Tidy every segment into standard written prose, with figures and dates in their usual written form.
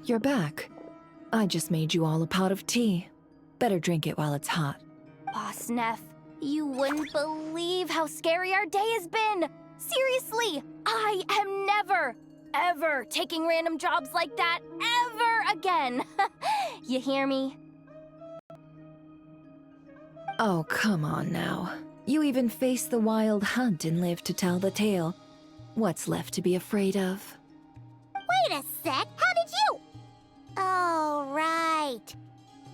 you're back. I just made you all a pot of tea. Better drink it while it's hot. Boss Neff, you wouldn't believe how scary our day has been! Seriously, I am never, ever taking random jobs like that ever again! You hear me? Oh, come on now. You even faced the wild hunt and lived to tell the tale. What's left to be afraid of? Wait a sec, how did you? Oh, right.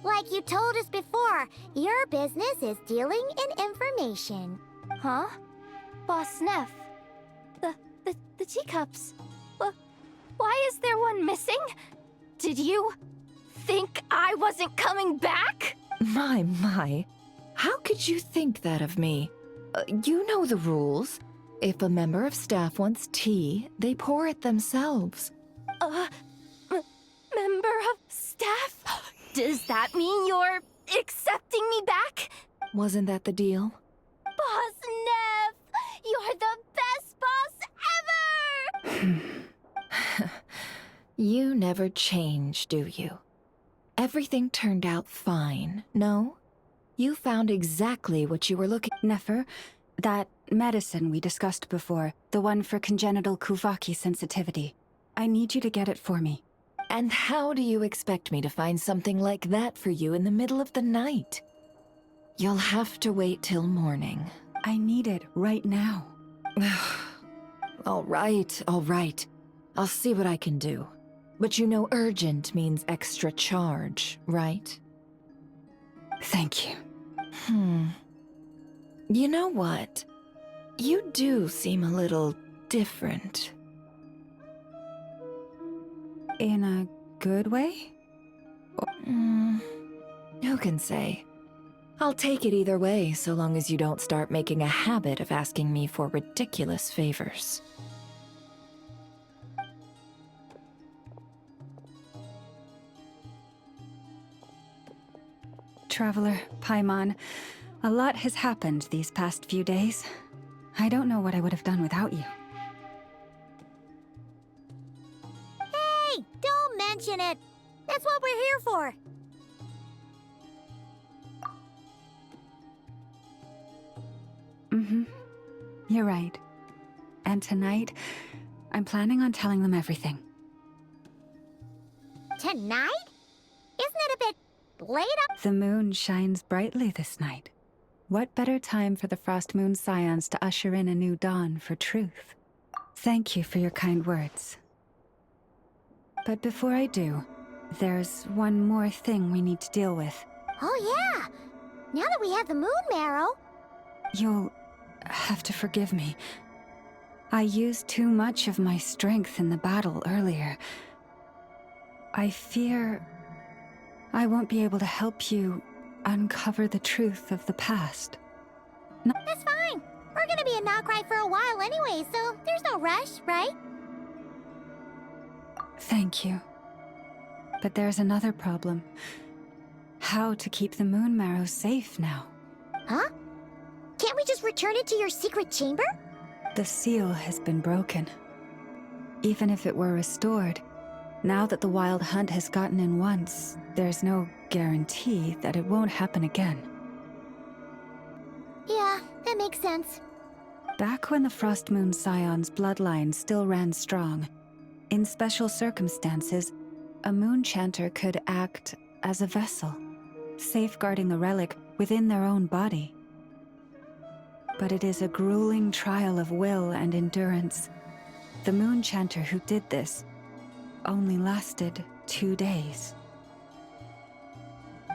Like you told us before, your business is dealing in information. Huh? Boss Neff, the teacups. Why is there one missing? Did you think I wasn't coming back? My. How could you think that of me? You know the rules. If a member of staff wants tea, they pour it themselves. Member of staff? Does that mean you're accepting me back? Wasn't that the deal? Boss Neff, you're the best boss ever! You never change, do you? Everything turned out fine, no? You found exactly what you were looking... Nefer, that medicine we discussed before, the one for congenital khuvaki sensitivity. I need you to get it for me. And how do you expect me to find something like that for you in the middle of the night? You'll have to wait till morning. I need it right now. All right. I'll see what I can do. But you know urgent means extra charge, right? Thank you. You know what? You do seem a little different. In a good way? Who can say? I'll take it either way, so long as you don't start making a habit of asking me for ridiculous favors. Traveler, Paimon, a lot has happened these past few days. I don't know what I would have done without you. Hey, don't mention it. That's what we're here for. You're right. And tonight, I'm planning on telling them everything. Tonight? Isn't it a bit late up? The moon shines brightly this night. What better time for the Frost Moon Scions to usher in a new dawn for truth? Thank you for your kind words. But before I do, there's one more thing we need to deal with. Oh yeah! Now that we have the moon marrow... You'll have to forgive me. I used too much of my strength in the battle earlier. I fear I won't be able to help you uncover the truth of the past. No. That's fine. We're gonna be in Nokrai for a while anyway, so there's no rush, right? Thank you. But there's another problem. How to keep the moon marrow safe now? Huh? Can't we just return it to your secret chamber? The seal has been broken. Even if it were restored, now that the wild hunt has gotten in once, there's no guarantee that it won't happen again. Yeah, that makes sense. Back when the Frost Moon Scion's bloodline still ran strong, in special circumstances, a moon chanter could act as a vessel, safeguarding the relic within their own body. But it is a grueling trial of will and endurance. The moon chanter who did this only lasted 2 days.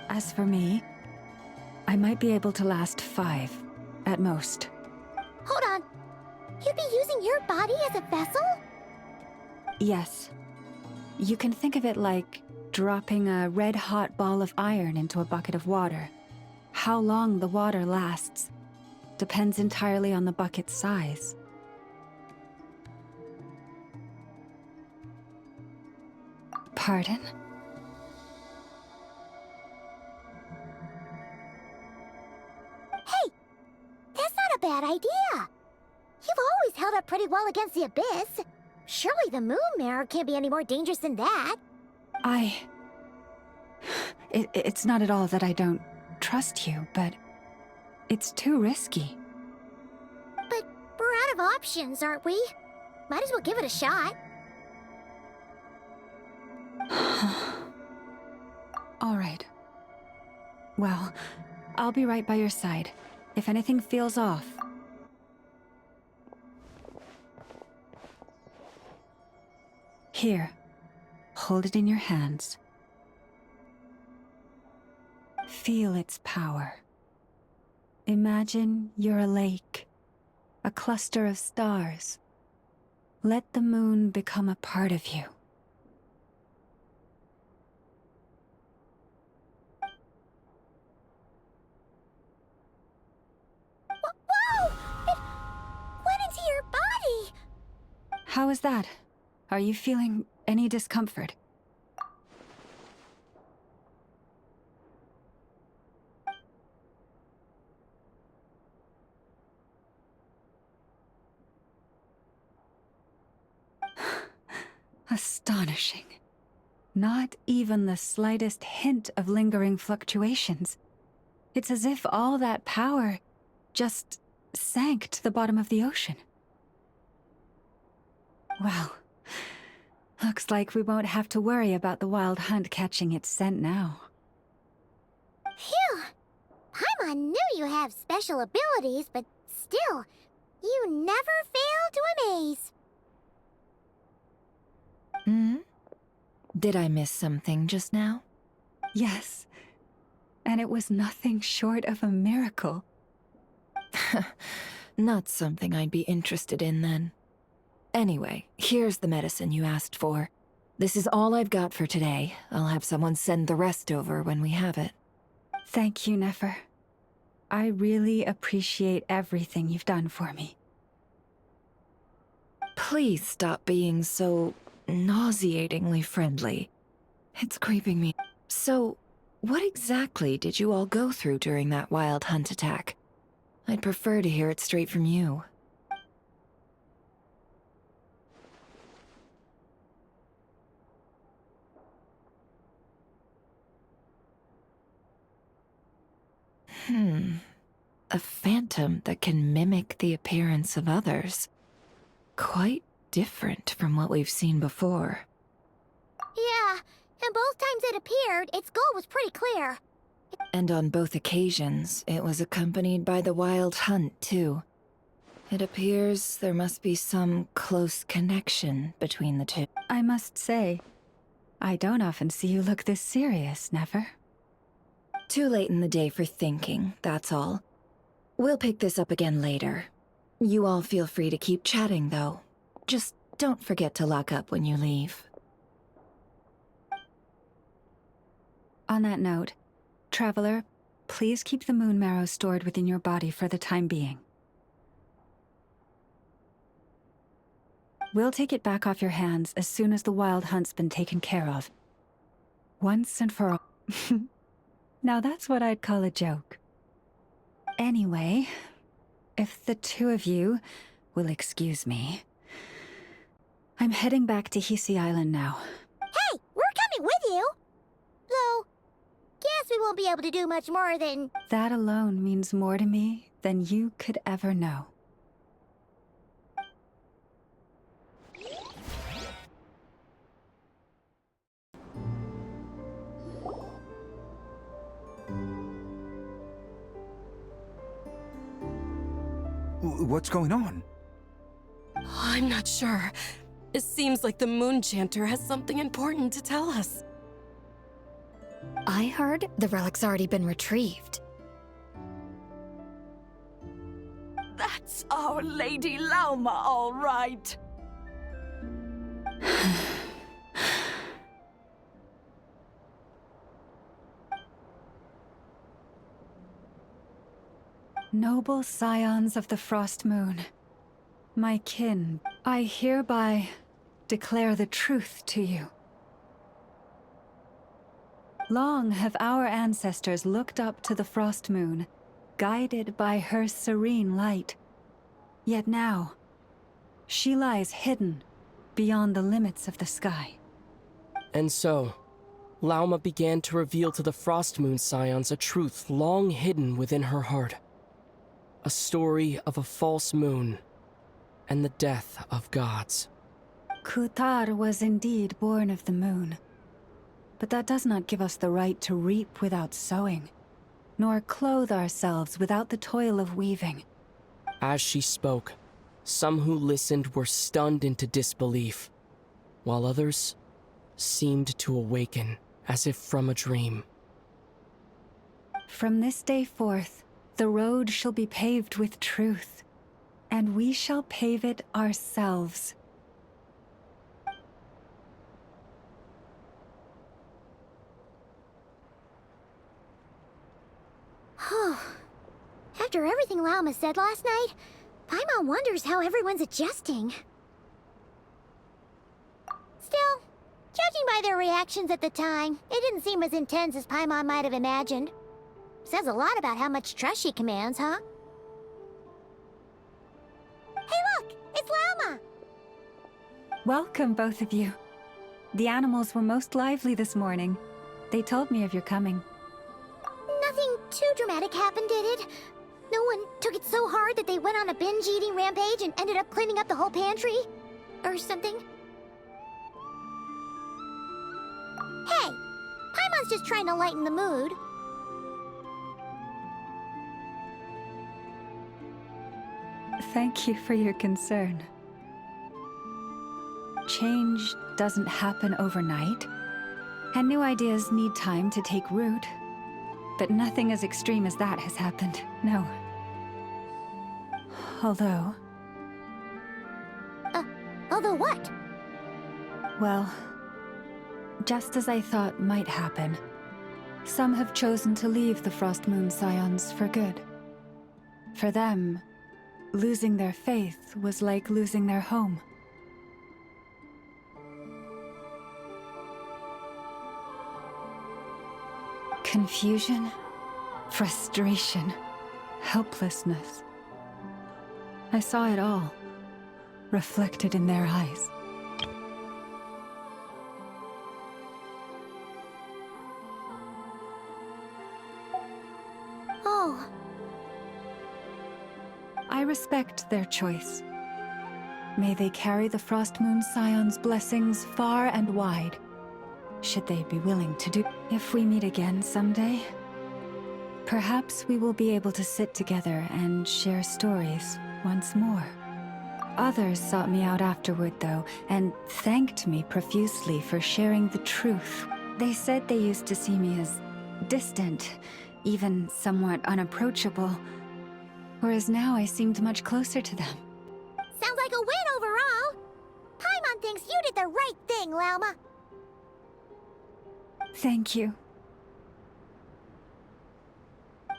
As for me, I might be able to last 5, at most. Hold on. You'd be using your body as a vessel? Yes. You can think of it like dropping a red-hot ball of iron into a bucket of water. How long the water lasts depends entirely on the bucket's size. Pardon? Hey! That's not a bad idea! You've always held up pretty well against the abyss. Surely the moon mirror can't be any more dangerous than that. It's not at all that I don't trust you, but it's too risky. But we're out of options, aren't we? Might as well give it a shot. All right. Well, I'll be right by your side. If anything feels off. Here. Hold it in your hands. Feel its power. Imagine you're a lake, a cluster of stars. Let the moon become a part of you. Whoa! It went into your body! How is that? Are you feeling any discomfort? Astonishing. Not even the slightest hint of lingering fluctuations. It's as if all that power just sank to the bottom of the ocean. Well, looks like we won't have to worry about the wild hunt catching its scent now. Phew! Paimon knew you have special abilities, but still, you never fail to amaze. Hmm? Did I miss something just now? Yes, and it was nothing short of a miracle. Not something I'd be interested in then. Anyway, here's the medicine you asked for. This is all I've got for today. I'll have someone send the rest over when we have it. Thank you, Nefer. I really appreciate everything you've done for me. Please stop being so nauseatingly friendly. It's creeping me. So, what exactly did you all go through during that wild hunt attack? I'd prefer to hear it straight from you. A phantom that can mimic the appearance of others. Quite different from what we've seen before. Yeah, and both times it appeared, its goal was pretty clear. And on both occasions, it was accompanied by the wild hunt, too. It appears there must be some close connection between the two. I must say, I don't often see you look this serious, Nefer. Too late in the day for thinking, that's all. We'll pick this up again later. You all feel free to keep chatting, though. Just don't forget to lock up when you leave. On that note, Traveler, please keep the moon marrow stored within your body for the time being. We'll take it back off your hands as soon as the wild hunt's been taken care of. Once and for all. Now that's what I'd call a joke. Anyway, if the two of you will excuse me, I'm heading back to Hisi Island now. Hey, we're coming with you! Though, guess we won't be able to do much more than... That alone means more to me than you could ever know. What's going on? I'm not sure. It seems like the Moon Chanter has something important to tell us. I heard the relic's already been retrieved. That's our Lady Lauma, all right. Noble scions of the Frost Moon, my kin, I hereby declare the truth to you. Long have our ancestors looked up to the Frost Moon, guided by her serene light. Yet now, she lies hidden beyond the limits of the sky. And so, Lauma began to reveal to the Frost Moon Scions a truth long hidden within her heart. A story of a false moon and the death of gods. Kutar was indeed born of the moon. But that does not give us the right to reap without sowing, nor clothe ourselves without the toil of weaving. As she spoke, some who listened were stunned into disbelief, while others seemed to awaken as if from a dream. From this day forth, the road shall be paved with truth, and we shall pave it ourselves. After everything Lauma said last night, Paimon wonders how everyone's adjusting. Still, judging by their reactions at the time, it didn't seem as intense as Paimon might have imagined. Says a lot about how much trust she commands, huh? Hey look! It's Lauma! Welcome, both of you. The animals were most lively this morning. They told me of your coming. Nothing too dramatic happened, did it? No one took it so hard that they went on a binge-eating rampage and ended up cleaning up the whole pantry? Or something? Hey! Paimon's just trying to lighten the mood. Thank you for your concern. Change doesn't happen overnight, and new ideas need time to take root. But nothing as extreme as that has happened, no. Although... Although what? Well, just as I thought might happen, some have chosen to leave the Frost Moon Scions for good. For them, losing their faith was like losing their home. Confusion, frustration, helplessness. I saw it all, reflected in their eyes. Oh. I respect their choice. May they carry the Frost Moon Scion's blessings far and wide, should they be willing to do. If we meet again someday, perhaps we will be able to sit together and share stories once more. Others sought me out afterward, though, and thanked me profusely for sharing the truth. They said they used to see me as distant, even somewhat unapproachable, whereas now I seemed much closer to them. Sounds like a win overall! Paimon thinks you did the right thing, Lauma. Thank you.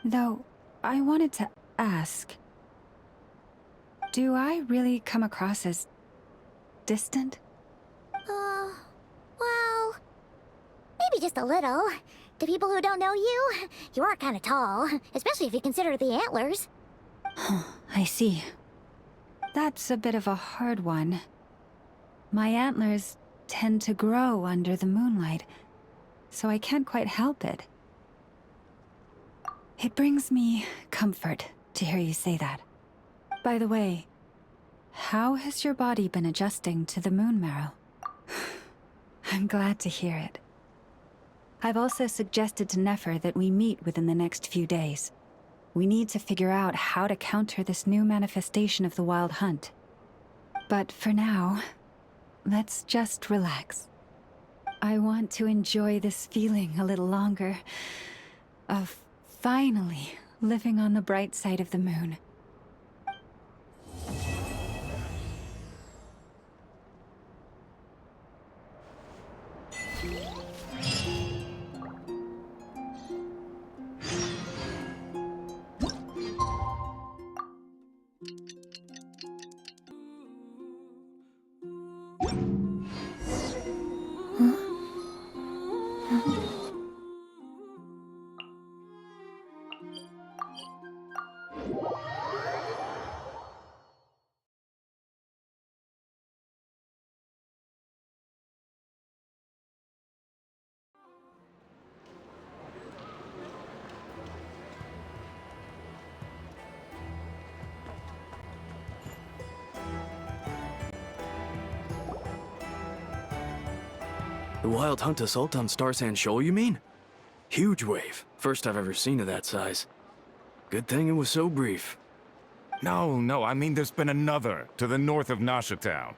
Though, I wanted to ask, do I really come across as distant? Well, maybe just a little. To people who don't know you, you are kind of tall, especially if you consider the antlers. I see. That's a bit of a hard one. My antlers tend to grow under the moonlight, so I can't quite help it. It brings me comfort to hear you say that. By the way, how has your body been adjusting to the moon marrow? I'm glad to hear it. I've also suggested to Nefer that we meet within the next few days. We need to figure out how to counter this new manifestation of the Wild Hunt. But for now, let's just relax. I want to enjoy this feeling a little longer, of finally living on the bright side of the moon. The wild hunt assault on Star Sand Shoal, you mean? Huge wave. First I've ever seen of that size. Good thing it was so brief. No, I mean there's been another to the north of Nasha Town.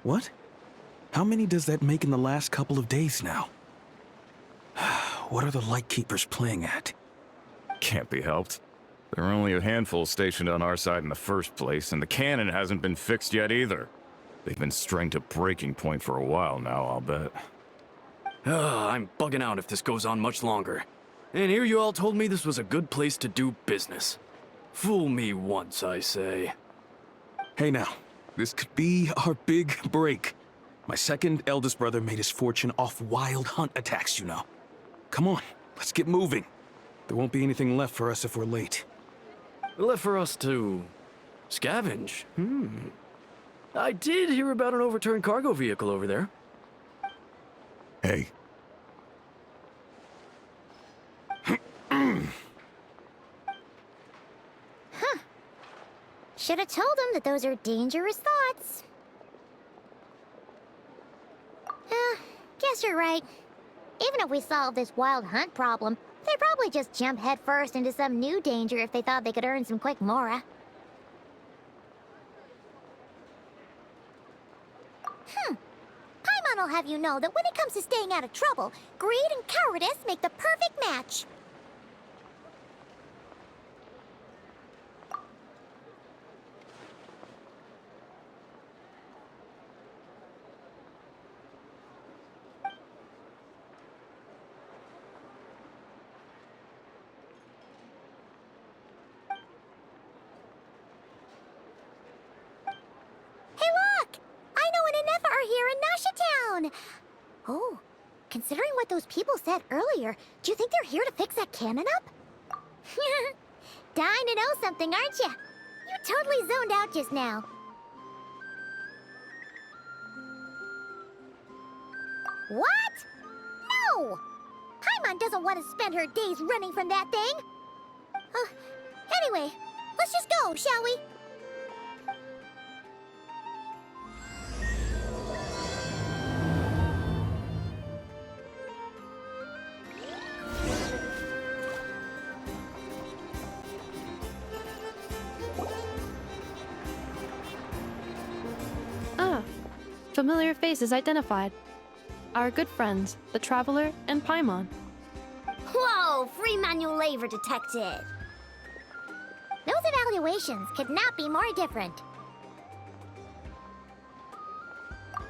What? How many does that make in the last couple of days now? What are the Lightkeepers playing at? Can't be helped. There are only a handful stationed on our side in the first place, and the cannon hasn't been fixed yet either. They've been strained to breaking point for a while now, I'll bet. I'm bugging out if this goes on much longer. And here you all told me this was a good place to do business. Fool me once, I say. Hey now, this could be our big break. My second eldest brother made his fortune off wild hunt attacks, you know. Come on, let's get moving. There won't be anything left for us if we're late. Left for us to scavenge? I did hear about an overturned cargo vehicle over there. Hey. Should have told him that those are dangerous thoughts. Guess you're right. Even if we solve this wild hunt problem, they'd probably just jump headfirst into some new danger if they thought they could earn some quick mora. Paimon will have you know that when it comes to staying out of trouble, greed and cowardice make the perfect match. Oh, considering what those people said earlier, do you think they're here to fix that cannon up? Dying to know something, aren't you? You totally zoned out just now. What? No! Paimon doesn't want to spend her days running from that thing. Anyway, let's just go, shall we? Familiar faces identified. Our good friends, the Traveler and Paimon. Whoa, free manual labor detected. Those evaluations could not be more different.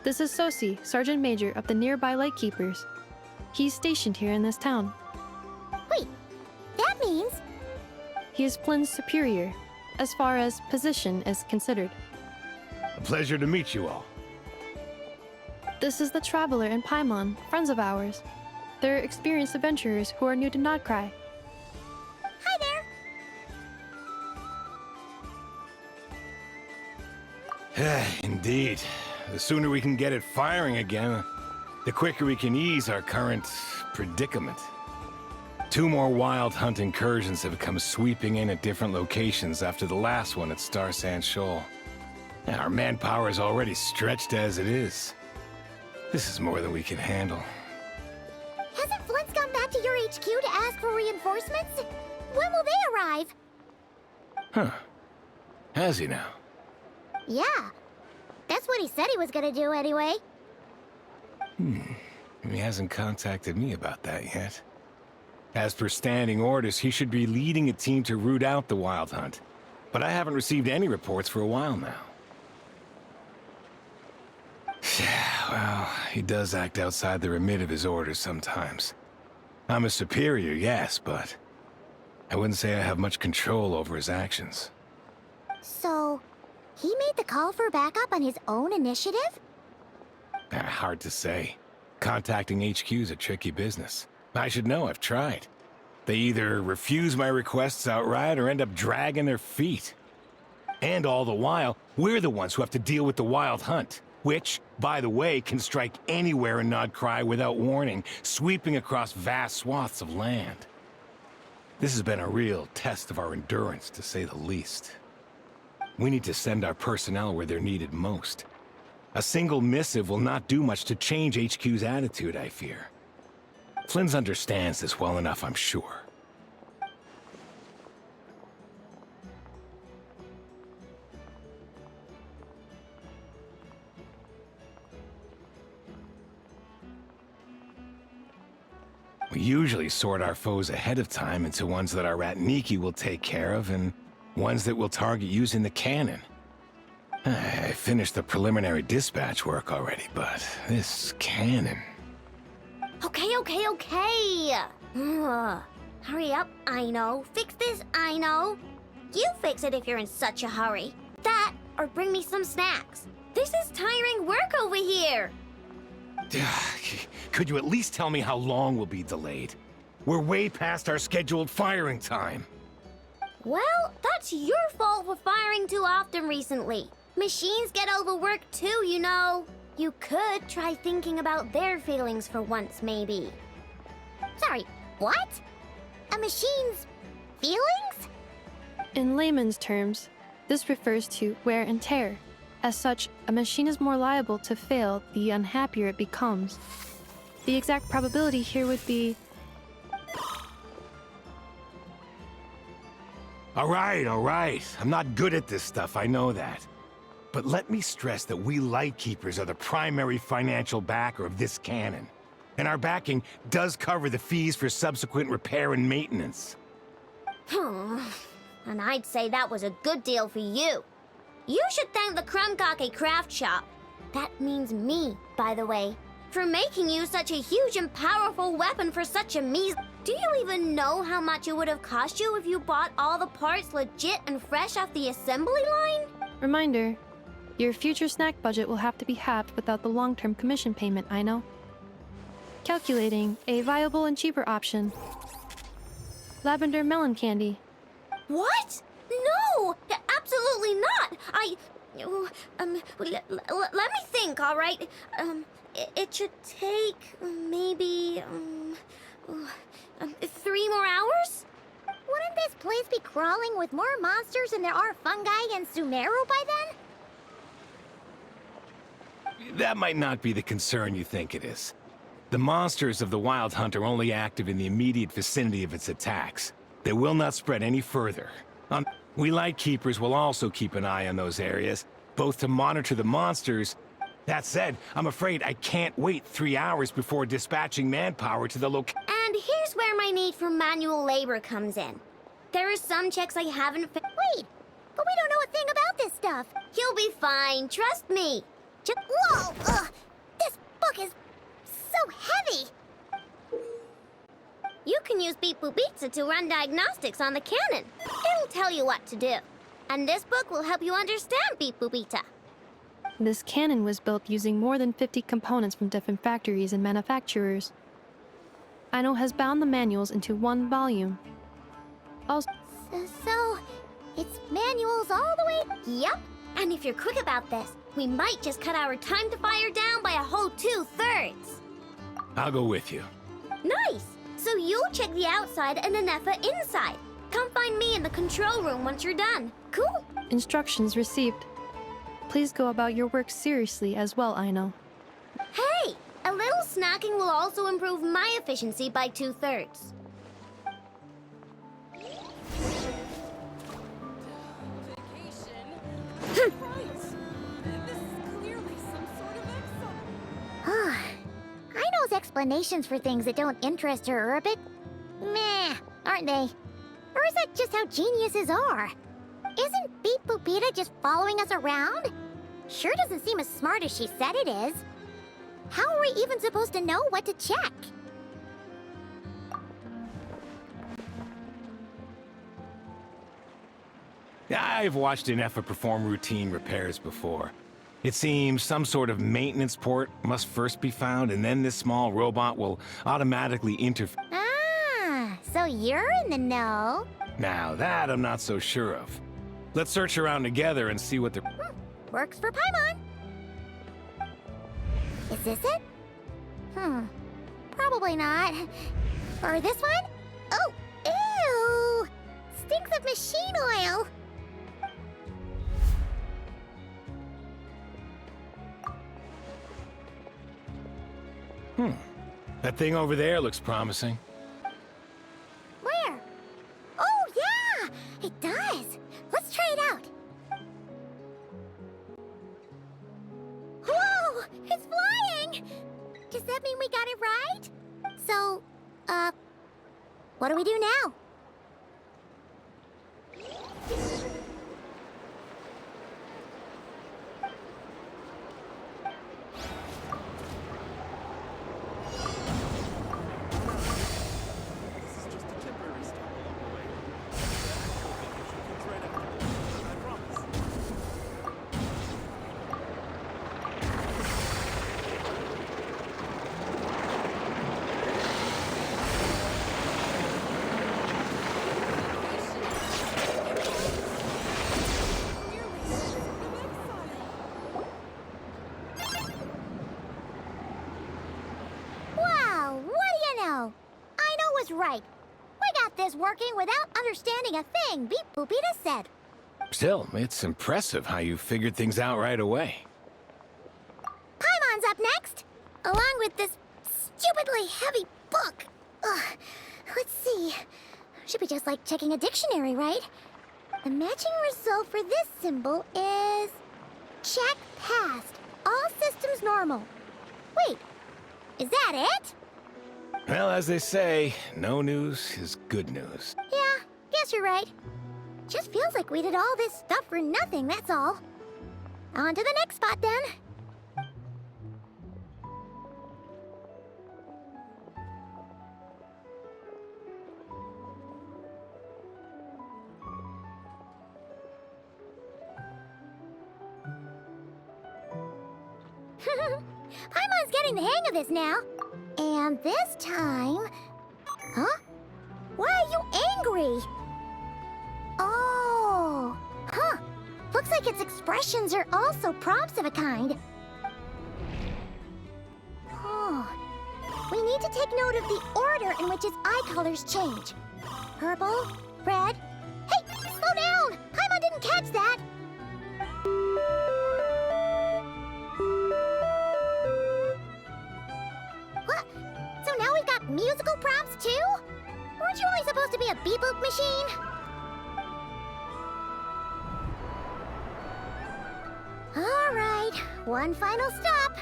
This is Sosi, Sergeant Major of the nearby Lightkeepers. He's stationed here in this town. Wait, that means... He is Flynn's superior, as far as position is considered. A pleasure to meet you all. This is the Traveler and Paimon, friends of ours. They're experienced adventurers who are new to Notcry. Hi there! Indeed. The sooner we can get it firing again, the quicker we can ease our current predicament. 2 more wild hunt incursions have come sweeping in at different locations after the last one at Star Sand Shoal. Our manpower is already stretched as it is. This is more than we can handle. Hasn't Flint's gone back to your HQ to ask for reinforcements? When will they arrive? Huh. Has he now? Yeah. That's what he said he was gonna do anyway. He hasn't contacted me about that yet. As per standing orders, he should be leading a team to root out the wild hunt. But I haven't received any reports for a while now. Well, he does act outside the remit of his orders sometimes. I'm a superior, yes, but I wouldn't say I have much control over his actions. So, he made the call for backup on his own initiative? Hard to say. Contacting HQ is a tricky business. I should know, I've tried. They either refuse my requests outright or end up dragging their feet. And all the while, we're the ones who have to deal with the wild hunt. Which, by the way, can strike anywhere in Notcry without warning, sweeping across vast swaths of land. This has been a real test of our endurance, to say the least. We need to send our personnel where they're needed most. A single missive will not do much to change HQ's attitude, I fear. Flynn's understands this well enough, I'm sure. We usually sort our foes ahead of time into ones that our Ratniki will take care of and ones that we'll target using the cannon. I finished the preliminary dispatch work already, but this cannon... Okay. Hurry up, Aino. Fix this, Aino. You fix it if you're in such a hurry. That, or bring me some snacks. This is tiring work over here. Could you at least tell me how long we'll be delayed? We're way past our scheduled firing time. Well, that's your fault for firing too often recently. Machines get overworked too, you know. You could try thinking about their feelings for once, maybe. Sorry, what? A machine's feelings? In layman's terms, this refers to wear and tear. As such, a machine is more liable to fail the unhappier it becomes. The exact probability here would be... All right. I'm not good at this stuff, I know that. But let me stress that we Lightkeepers are the primary financial backer of this cannon. And our backing does cover the fees for subsequent repair and maintenance. And I'd say that was a good deal for you. You should thank the khuvaki craft shop. That means me, by the way, for making you such a huge and powerful weapon for such a Do you even know how much it would have cost you if you bought all the parts legit and fresh off the assembly line? Reminder, your future snack budget will have to be halved without the long-term commission payment, Aino. Calculating a viable and cheaper option. Lavender melon candy. What? No! Absolutely not! Let me think, all right? It should take maybe 3 more hours? Wouldn't this place be crawling with more monsters than there are fungi in Sumeru by then? That might not be the concern you think it is. The monsters of the Wild Hunt are only active in the immediate vicinity of its attacks. They will not spread any further. We Lightkeepers will also keep an eye on those areas, both to monitor the monsters. That said, I'm afraid I can't wait 3 hours before dispatching manpower to the location. And here's where my need for manual labor comes in. There are some checks I haven't Wait, but we don't know a thing about this stuff. You'll be fine, trust me. Whoa! This book is so heavy! You can use Beep Boop Pizza to run diagnostics on the cannon. It'll tell you what to do. And this book will help you understand Beep Boop Pizza. This cannon was built using more than 50 components from different factories and manufacturers. Aino has bound the manuals into one volume. Also, So, it's manuals all the way? Yep. And if you're quick about this, we might just cut our time to fire down by a whole 2/3. I'll go with you. Nice! So you'll check the outside and Anefa inside. Come find me in the control room once you're done. Cool? instructions received. Please go about your work seriously as well, Aino. Hey! A little snacking will also improve my efficiency by 2/3. Aino's explanations for things that don't interest her are a bit meh, aren't they? Or is that just how geniuses are? Isn't Beep Boopita just following us around? Sure doesn't seem as smart as she said it is. How are we even supposed to know what to check? I've watched Inefa perform routine repairs before. It seems some sort of maintenance port must first be found, and then this small robot will automatically interfere. Ah, so you're in the know. Now that I'm not so sure of. Let's search around together and see what they're... Works for Paimon. Is this it? Probably not. Or this one? Oh, ew! Stinks of machine oil. That thing over there looks promising. Where? Oh, yeah! It does! Let's try it out. Whoa! It's flying! Does that mean we got it right? So, what do we do now? Wow, what do you know? Aino was right. We got this working without understanding a thing Beep Boopita said. Still, it's impressive how you figured things out right away. Paimon's up next, along with this stupidly heavy book. Ugh. Let's see. Should be just like checking a dictionary, right? The matching result for this symbol is... check passed. All systems normal. Wait, is that it? Well, as they say, no news is good news. Yeah, guess you're right. Just feels like we did all this stuff for nothing, that's all. On to the next spot, then. Paimon's getting the hang of this now. And this time... Huh? Why are you angry? Oh... Huh. Looks like its expressions are also prompts of a kind. Oh... We need to take note of the order in which its eye colors change. Purple, red... Hey! Slow down! Paimon didn't catch that! What? So now we've got musical prompts too? Weren't you only supposed to be a beep-boop machine? Alright, one final stop.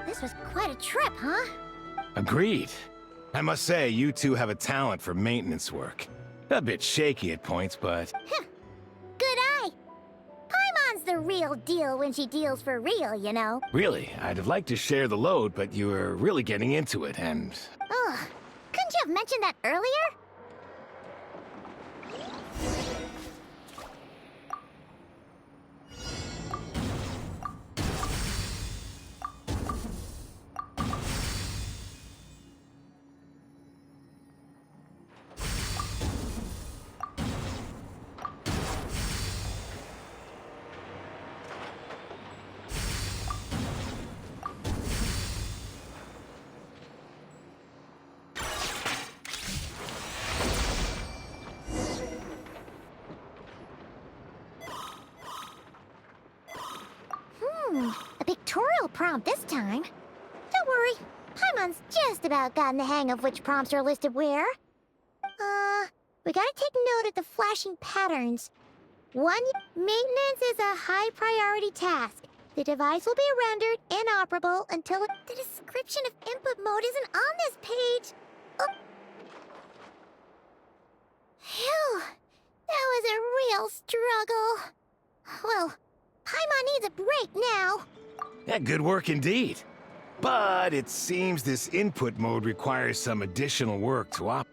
This was quite a trip, huh? Agreed. I must say, you two have a talent for maintenance work. A bit shaky at points, but... Good eye. Paimon's the real deal when she deals for real, you know. Really, I'd have liked to share the load, but you were really getting into it, and... Ugh, couldn't you have mentioned that earlier? A pictorial prompt this time. Don't worry, Paimon's just about gotten the hang of which prompts are listed where. We gotta take note of the flashing patterns. 1. Maintenance is a high priority task. The device will be rendered inoperable until the description of input mode isn't on this page. Oh. Phew, that was a real struggle. Well, Paimon needs a break now. Yeah, good work indeed. But it seems this input mode requires some additional work to operate.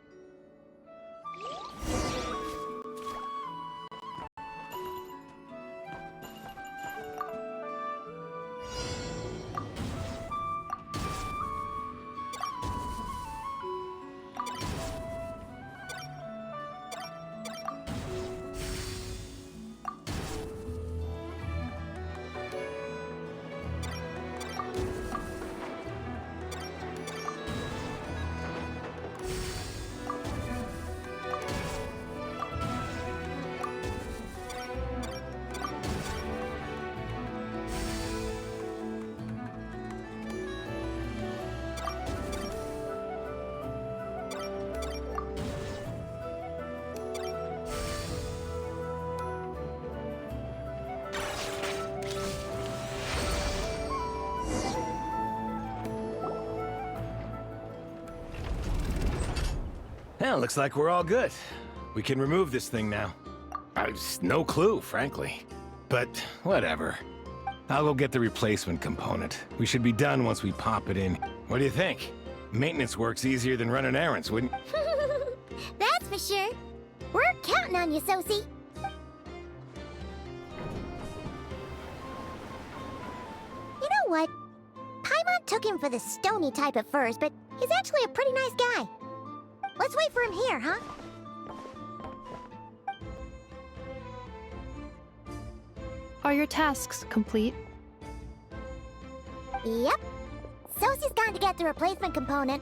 Well, looks like we're all good. We can remove this thing now. I've no clue, frankly. But whatever. I'll go get the replacement component. We should be done once we pop it in. What do you think? Maintenance work's easier than running errands, wouldn't? That's for sure. We're counting on you, Sosie. You know what? Paimon took him for the stony type at first, but he's actually a pretty nice guy. Let's wait for him here, huh? Are your tasks complete? Yep. Sosie's gone to get the replacement component.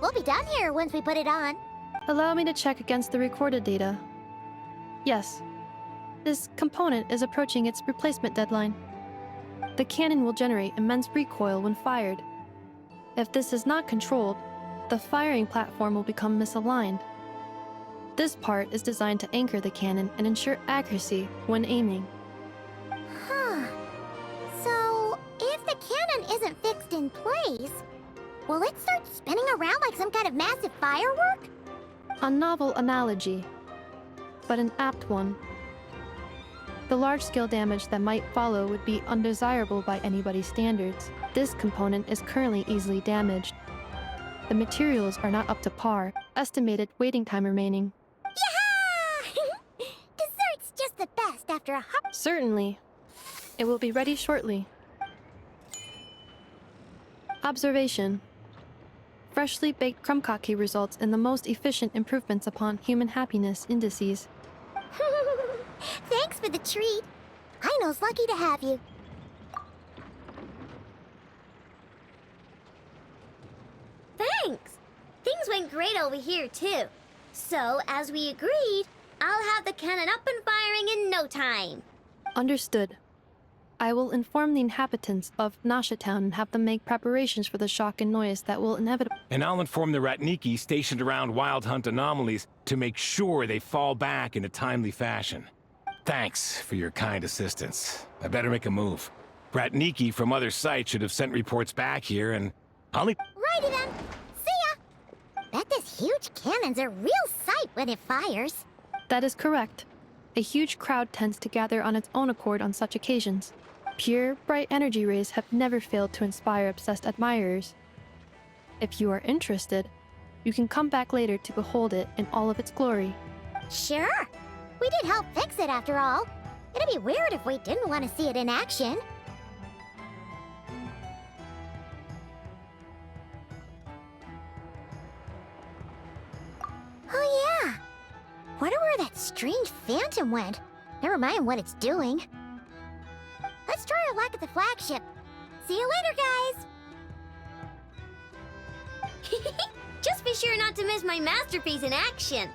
We'll be done here once we put it on. Allow me to check against the recorded data. Yes. This component is approaching its replacement deadline. The cannon will generate immense recoil when fired. If this is not controlled, the firing platform will become misaligned. This part is designed to anchor the cannon and ensure accuracy when aiming. Huh. So, if the cannon isn't fixed in place, will it start spinning around like some kind of massive firework? A novel analogy, but an apt one. The large-scale damage that might follow would be undesirable by anybody's standards. This component is currently easily damaged. The materials are not up to par. Estimated waiting time remaining. Yeah! Dessert's just the best after a hot... Certainly. It will be ready shortly. Observation. Freshly baked khuvaki results in the most efficient improvements upon human happiness indices. Thanks for the treat. Aino's lucky to have you. Thanks. Things went great over here, too. So, as we agreed, I'll have the cannon up and firing in no time. Understood. I will inform the inhabitants of Nasha Town and have them make preparations for the shock and noise that will inevitably... And I'll inform the Ratniki stationed around Wild Hunt anomalies to make sure they fall back in a timely fashion. Thanks for your kind assistance. I better make a move. Ratniki from other sites should have sent reports back here, and I'll need... Righty then. See ya! Bet this huge cannon's a real sight when it fires. That is correct. A huge crowd tends to gather on its own accord on such occasions. Pure, bright energy rays have never failed to inspire obsessed admirers. If you are interested, you can come back later to behold it in all of its glory. Sure. We did help fix it after all. It'd be weird if we didn't want to see it in action. Oh yeah. Wonder where that strange phantom went. Never mind what it's doing. Let's try our luck at the flagship. See you later, guys! Just be sure not to miss my masterpiece in action.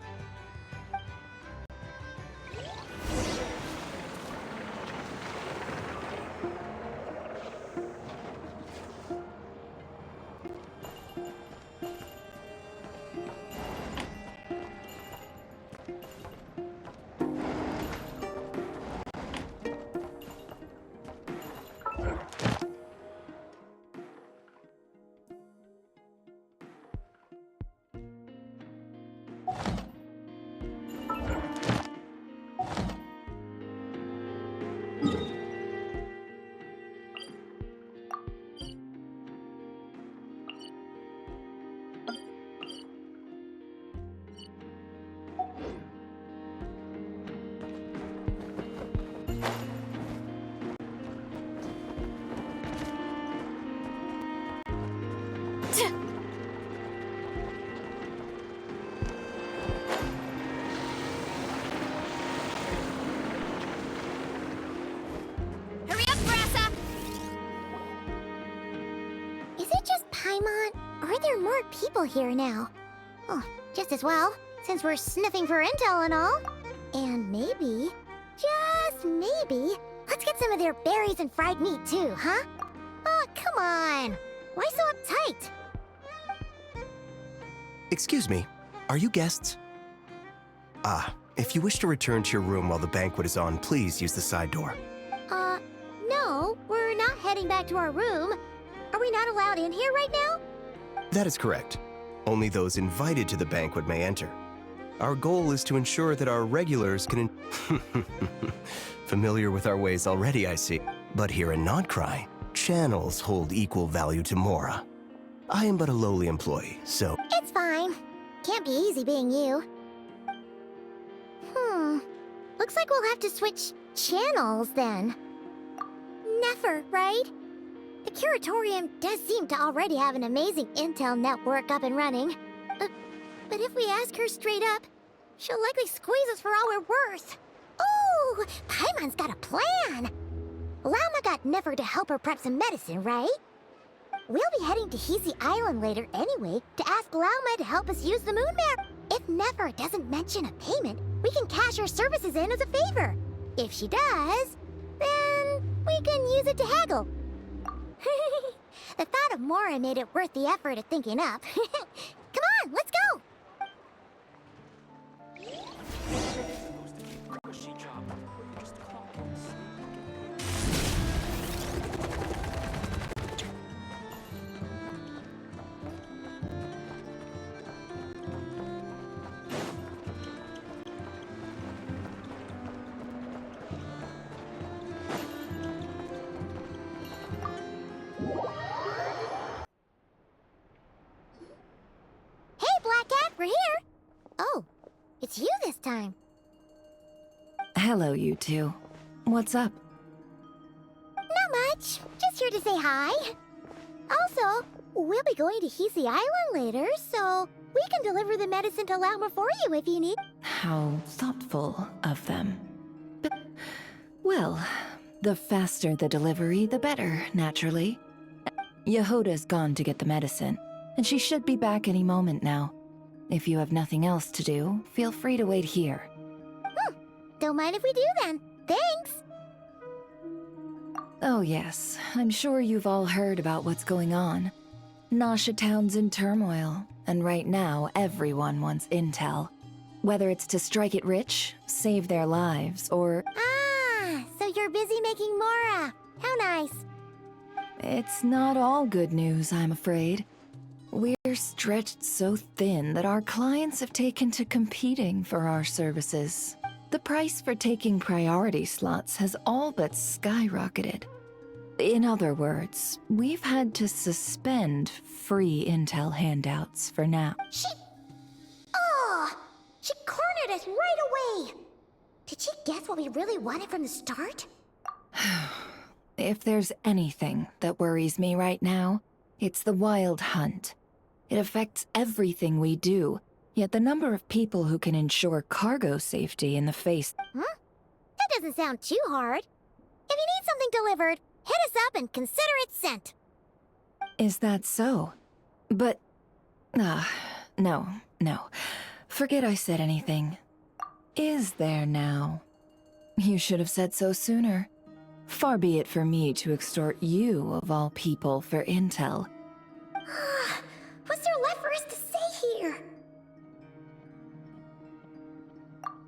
Hurry up, Brassa! Is it just Paimon, or are there more people here now? Oh, just as well, since we're sniffing for intel and all. And maybe, just maybe, let's get some of their berries and fried meat too, huh? Oh, come on! Why so uptight? Excuse me, are you guests? If you wish to return to your room while the banquet is on, please use the side door. No, we're not heading back to our room. Are we not allowed in here right now? That is correct. Only those invited to the banquet may enter. Our goal is to ensure that our regulars can... Familiar with our ways already, I see. But here in Nodcry, channels hold equal value to Mora. I am but a lowly employee, so... It's fine. Can't be easy being you. Looks like we'll have to switch channels then. Never, right? The Curatorium does seem to already have an amazing intel network up and running. But if we ask her straight up, she'll likely squeeze us for all we're worth. Ooh, Paimon's got a plan! Llama got Never to help her prep some medicine, right? We'll be heading to Hisi Island later anyway to ask Llama to help us use the moon map. If Never doesn't mention a payment, we can cash her services in as a favor. If she does, then we can use it to haggle. The thought of Mora made it worth the effort of thinking up. Come on, let's go! We're here! Oh, it's you this time. Hello, you two. What's up? Not much. Just here to say hi. Also, we'll be going to Hisi Island later, so we can deliver the medicine to Llama for you if you need. How thoughtful of them. Well, the faster the delivery, the better, naturally. Yehoda's gone to get the medicine, and she should be back any moment now. If you have nothing else to do, feel free to wait here. Don't mind if we do then. Thanks! Oh yes, I'm sure you've all heard about what's going on. Nasha Town's in turmoil, and right now everyone wants intel. Whether it's to strike it rich, save their lives, or... Ah, so you're busy making Mora. How nice. It's not all good news, I'm afraid. We're stretched so thin that our clients have taken to competing for our services. The price for taking priority slots has all but skyrocketed. In other words, we've had to suspend free intel handouts for now. She cornered us right away! Did she guess what we really wanted from the start? If there's anything that worries me right now, it's the wild hunt. It affects everything we do, yet the number of people who can ensure cargo safety in the face... That doesn't sound too hard. If you need something delivered, hit us up and consider it sent. Is that so? But... no. Forget I said anything. Is there now? You should have said so sooner. Far be it for me to extort you, of all people, for intel. What's there left for us to say here?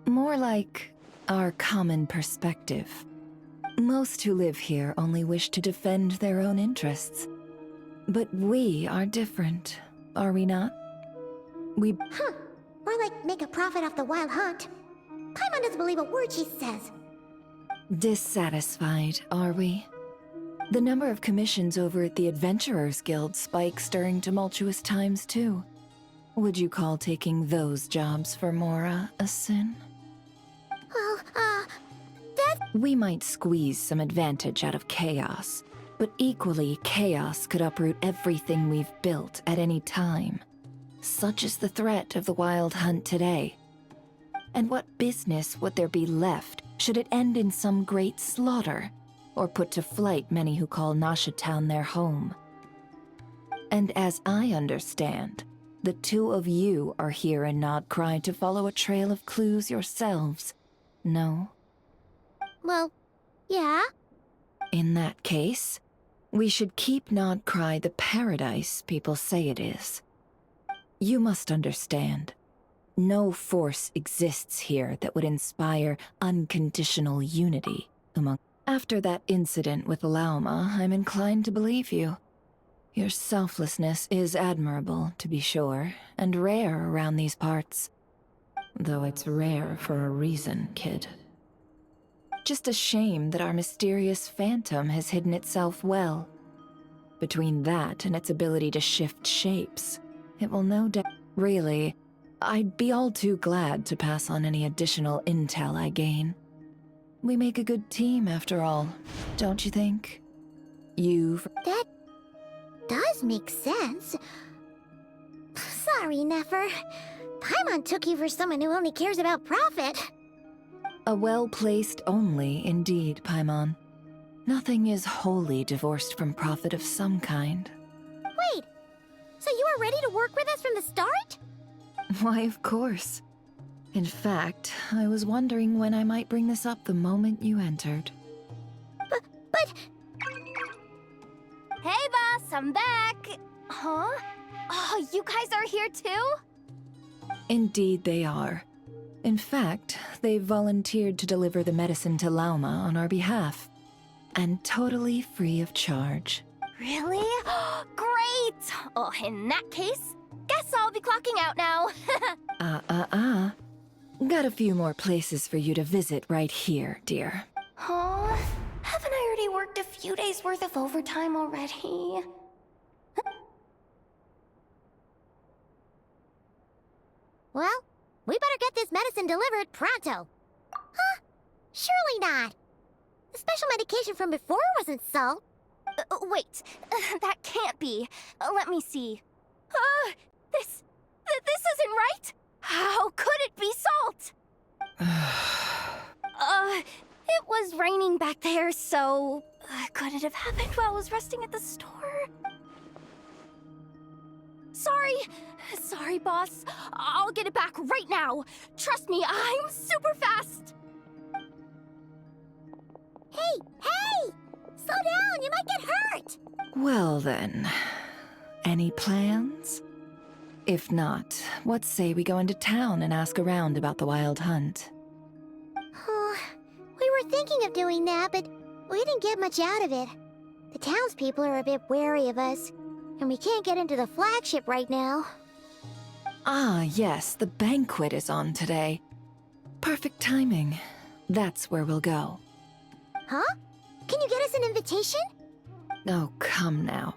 More like our common perspective. Most who live here only wish to defend their own interests. But we are different, are we not? More like make a profit off the wild hunt. Paimon doesn't believe a word she says. Dissatisfied, are we? The number of commissions over at the Adventurers Guild spikes during tumultuous times, too. Would you call taking those jobs for Mora a sin? Well, We might squeeze some advantage out of chaos, but equally, chaos could uproot everything we've built at any time. Such is the threat of the wild hunt today. And what business would there be left should it end in some great slaughter, or put to flight many who call Nasha Town their home? And as I understand, the two of you are here in Nodcry to follow a trail of clues yourselves, no? well, yeah. In that case, we should keep Nodcry the paradise people say it is. You must understand, no force exists here that would inspire unconditional unity among... After that incident with Lauma, I'm inclined to believe you. Your selflessness is admirable, to be sure, and rare around these parts. Though it's rare for a reason, kid. Just a shame that our mysterious phantom has hidden itself well. Between that and its ability to shift shapes, it will no doubt... Really, I'd be all too glad to pass on any additional intel I gain. We make a good team, after all, don't you think? That does make sense. Sorry, Nefer. Paimon took you for someone who only cares about profit. A well-placed only, indeed, Paimon. Nothing is wholly divorced from profit of some kind. Wait, so you were ready to work with us from the start? Why, of course. In fact, I was wondering when I might bring this up the moment you entered. But... Hey, boss, I'm back! Huh? Oh, you guys are here too? Indeed they are. In fact, they've volunteered to deliver the medicine to Lauma on our behalf. And totally free of charge. Really? Great! Oh, in that case, guess I'll be clocking out now. Got a few more places for you to visit right here, dear. Huh? Haven't I already worked a few days' worth of overtime already? Well, we better get this medicine delivered pronto. Huh? Surely not. The special medication from before wasn't salt. Wait, that can't be. Let me see. This isn't right! How could it be salt? It was raining back there, so... could it have happened while I was resting at the store? Sorry, boss. I'll get it back right now. Trust me, I'm super fast. Hey! Slow down, you might get hurt! Well then, any plans? If not, what say we go into town and ask around about the wild hunt? We were thinking of doing that, but we didn't get much out of it. The townspeople are a bit wary of us, and we can't get into the flagship right now. Ah, yes, the banquet is on today. Perfect timing. That's where we'll go. Huh? Can you get us an invitation? Oh, come now.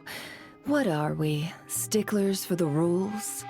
What are we, sticklers for the rules?